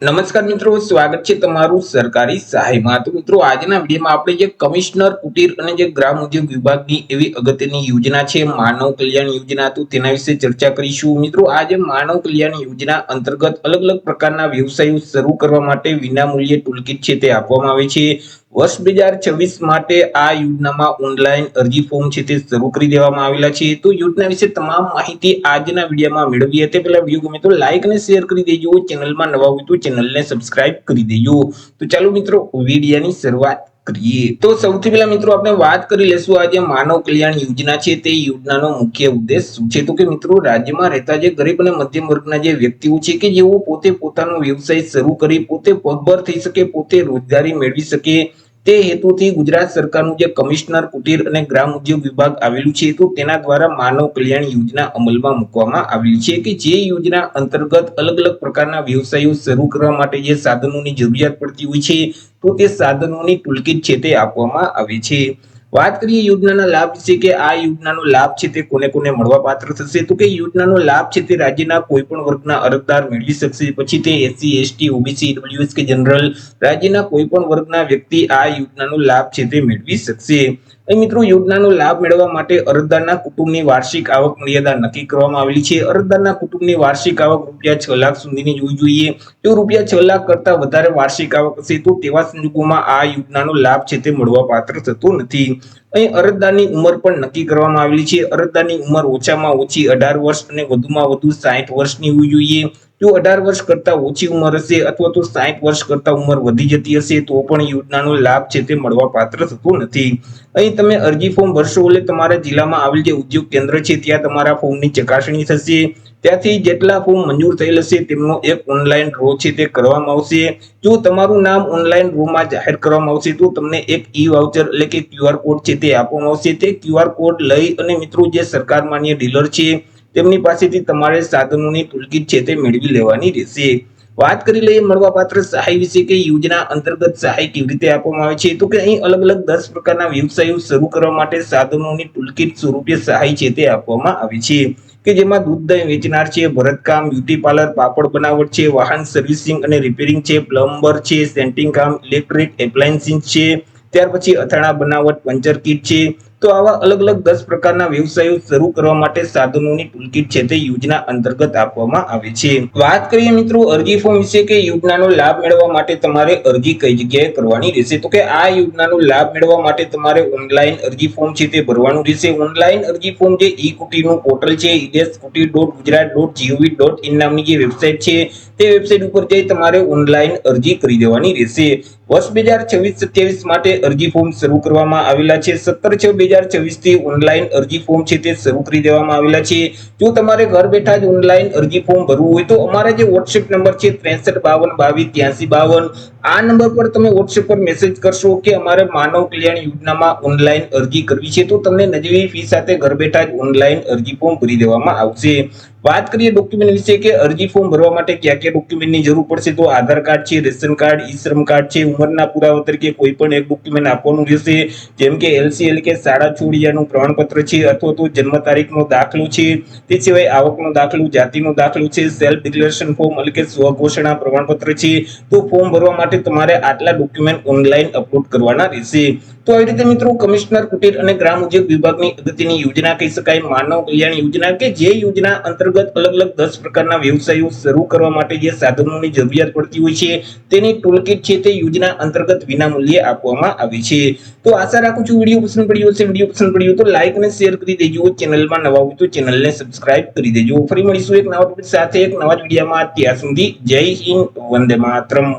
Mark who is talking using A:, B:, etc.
A: નમસ્કાર મિત્રો, સ્વાગત છે તમારું સરકારી સહાયમાં। તો મિત્રો, આજના વિડીયોમાં આપણે જે કમિશનર કુટીર અને જે ગ્રામ ઉદ્યોગ વિભાગની એવી અગત્યની યોજના છે માનવ કલ્યાણ યોજના, તો તેના વિશે ચર્ચા કરીશું। મિત્રો, આ જે માનવ કલ્યાણ યોજના અંતર્ગત અલગ અલગ પ્રકારના વ્યવસાયો શરૂ કરવા માટે વિનામૂલ્યે ટૂલકીટ છે તે આપવામાં આવે છે। વર્ષ 2026 માટે આ યોજનામાં ઓનલાઈન અરજી ફોર્મ છે તે શરૂ કરી દેવામાં આવેલા છે। તો યોજના વિશે તમામ માહિતી આજના વિડીયોમાં મેળવીએ તે પહેલા વિડીયો ગમે તો લાઈક અને શેર કરી દેજો। ચેનલમાં નવા હોય તો ચેનલને સબસ્ક્રાઇબ કરી દેજો। તો ચાલો મિત્રો, વિડીયોની શરૂઆત કરીએ। તો સૌથી પહેલા મિત્રો આપણે વાત કરી લેશું આ જે માનવ કલ્યાણ યોજના છે તે યોજનાનો મુખ્ય ઉદ્દેશ શું છે। તો કે મિત્રો, રાજ્યમાં રહેતા જે ગરીબ અને મધ્યમ વર્ગના જે વ્યક્તિઓ છે કે જેઓ પોતે પોતાનો વ્યવસાય શરૂ કરી પોતે પગભર થઈ શકે, પોતે રોજગારી મેળવી શકે, તે હેતુથી ગુજરાત સરકારનું જે કમિશનર કુટીર અને ગ્રામ ઉદ્યોગ વિભાગ આવેલું છે તો તેના દ્વારા માનવ કલ્યાણ યોજના અમલમાં મૂકવામાં આવેલી છે કે જે યોજના અંતર્ગત અલગ અલગ પ્રકારના વ્યવસાયો શરૂ કરવા માટે જે સાધનોની જરૂરિયાત પડતી હોય છે તો તે સાધનોની ટૂલકીટ છે તે આપવામાં આવે છે। વાત કરીએ યોજનાના લાભ વિશે કે આ યોજનાનો લાભ છે તે કોને કોને મળવા પાત્ર થશે। તો કે યોજનાનો લાભ છે તે રાજ્યના કોઈ પણ વર્ગના અરજદાર મેળવી શકશે। પછી તે એસસી, એસટી, ઓબીસી, ઈડબ્લ્યુએસ કે જનરલ રાજ્યના કોઈ પણ વર્ગના વ્યક્તિ આ યોજનાનો લાભ છે તે મેળવી શકશે। અહીં મિત્રો, યોજનાનો લાભ મેળવવા માટે અરજદારના કુટુંબની વાર્ષિક આવક મર્યાદા નક્કી કરવામાં આવેલી છે। અરજદારના કુટુંબની વાર્ષિક આવક રૂપિયા 6 લાખ સુધીની હોવી જોઈએ। જો રૂપિયા 6 લાખ કરતા વધારે વાર્ષિક આવક હશે તો તેવા સંજોગોમાં આ યોજનાનો લાભ છે તે મળવા પાત્ર થતો નથી। અહીં અરજદારની ઉંમર પણ નક્કી કરવામાં આવેલી છે। અરજદારની ઉંમર ઓછામાં ઓછી 18 વર્ષ અને વધુમાં વધુ 60 વર્ષની હોવી જોઈએ। જો 18 વર્ષ કરતા ઓછી ઉંમર હશે અથવા તો 60 વર્ષ કરતા ઉંમર વધી જતી હશે તો પણ યોજનાનો લાભ છે તે મળવા પાત્ર થતો નથી। અહીં તમે અરજી ફોર્મ ભરશો એટલે તમારા જિલ્લામાં આવેલ જે ઉદ્યોગ કેન્દ્ર છે ત્યાં તમારા ફોર્મની ચકાસણી થશે। ત્યાંથી જેટલા ફોર્મ મંજૂર થયેલ હશે તેમનો એક ઓનલાઈન ડ્રો છે તે કરવામાં આવશે। જો તમારું નામ ઓનલાઈન ડ્રોમાં જાહેર કરવામાં આવશે તો તમને એક ઈ વાઉચર એટલે કે ક્યુઆર કોડ છે તે આપવામાં આવશે। તે ક્યુઆર કોડ લઈ અને મિત્રો જે સરકાર માન્ય ડીલર છે તેમની પાસેથી તમારે સાધનોની ટૂલકીટ છે તે મેળવી લેવાની રહેશે। વાત કરી લઈએ મળવાપાત્ર સહાય વિશે કે યોજના અંતર્ગત સહાય કેવી રીતે આપવામાં આવે છે। તો કે અહીં અલગ અલગ 10 પ્રકારના વ્યવસાયો શરૂ કરવા માટે સાધનોની ટૂલકીટ સ્વરૂપે સહાય છે તે આપવામાં આવે છે કે જેમાં દૂધ દહીં વેચનાર છે, ભરતકામ, બ્યુટી પાર્લર, પાપડ બનાવટ છે, વાહન સર્વિસિંગ અને રિપેરિંગ છે, પ્લમ્બર છે, સેન્ટિંગ કામ, ઇલેક્ટ્રિક એપ્લાયન્સિસ છે, ત્યાર પછી અથાણા બનાવટ, પંચર કીટ છે। તો આવા અલગ અલગ 10 પ્રકારના વ્યવસાયો શરૂ કરવા માટે સાધનોની ટૂલકીટ છે તે યોજના અંતર્ગત આપવામાં આવે છે। વાત કરીએ મિત્રો અરજી ફોર્મ વિશે કે યોજનાનો લાભ મેળવવા માટે તમારે અરજી કઈ જગ્યાએ કરવાની રહેશે। તો કે આ યોજનાનો લાભ મેળવવા માટે તમારે ઓનલાઈન અરજી ફોર્મ છે તે ભરવાનું રહેશે। ઓનલાઈન અરજી ફોર્મ જે ઈ કુટીરનું પોર્ટલ છે eds-kutir.gujarat.in નામની જે વેબસાઇટ છે તે વેબસાઇટ ઉપર જઈ તમારે ઓનલાઈન અરજી કરી દેવાની રહેશે। વર્ષ 2026-27 માટે અરજી ફોર્મ શરૂ કરવામાં આવેલા છે। 17/6/2026 થી ઓનલાઈન અરજી ફોર્મ છે તે શરૂ કરી દેવામાં આવેલા છે। જો તમારે ઘર બેઠા જ ઓનલાઈન અરજી ફોર્મ ભરવું હોય તો અમારા જે WhatsApp નંબર છે 6352228352 આ નંબર પર તમે WhatsApp પર મેસેજ કરશો કે અમારે માનવ કલ્યાણ યોજનામાં ઓનલાઈન અરજી કરવી છે તો તમને નજીવી ફી સાથે ઘર બેઠા જ ઓનલાઈન અરજી ફોર્મ ભરી દેવામાં આવશે। વાત કરીએ ડોક્યુમેન્ટ વિશે કે અરજી ફોર્મ ભરવા માટે કયા કયા ડોક્યુમેન્ટની જરૂર પડશે। તો આધાર કાર્ડ છે, રેશન કાર્ડ, ઈ શ્રમ કાર્ડ છે, ઉંમરના પુરાવા તરીકે કોઈ પણ એક ડોક્યુમેન્ટ આપવાનું રહેશે જેમ કે એલસી એટલે કે શાળા છોડ્યાનું પ્રમાણપત્ર છે અથવા તો જન્મ તારીખનો દાખલો છે। તે સિવાય આવકનો દાખલો, જાતિનો દાખલો છે, સેલ્ફ ડિક્લેરેશન ફોર્મ એટલે કે સ્વઘોષણા પ્રમાણપત્ર છે। તો ફોર્મ ભરવા માટે તમારે આટલા ડોક્યુમેન્ટ ઓનલાઈન અપલોડ કરવાના રહેશે। તો આવી રીતે મિત્રો કમિશનર કુટીર અને ગ્રામ ઉદ્યોગ વિભાગની અગત્યની યોજના કહી શકાય માનવ કલ્યાણ યોજના કે જે યોજના અંતર્ગત અલગ અલગ 10 પ્રકારના વ્યવસાયો શરૂ કરવા માટે જે સાધનોની જરૂરિયાત પડતી હોય છે તેની ટૂલકીટ છે તે યોજના અંતર્ગત વિનામૂલ્યે આપવામાં આવી છે। તો આશા રાખું છું વિડીયો પસંદ પડ્યો હશે। વિડીયો પસંદ પડ્યો તો લાઈક અને શેર કરી દેજો। ચેનલમાં નવા હોય તો ચેનલને સબસ્ક્રાઇબ કરી દેજો। ફરી મળીશું એક નવા ટોપિક સાથે એક નવા વિડીયોમાં। ત્યાં સુધી જય હિન્દ, વંદે માતરમ।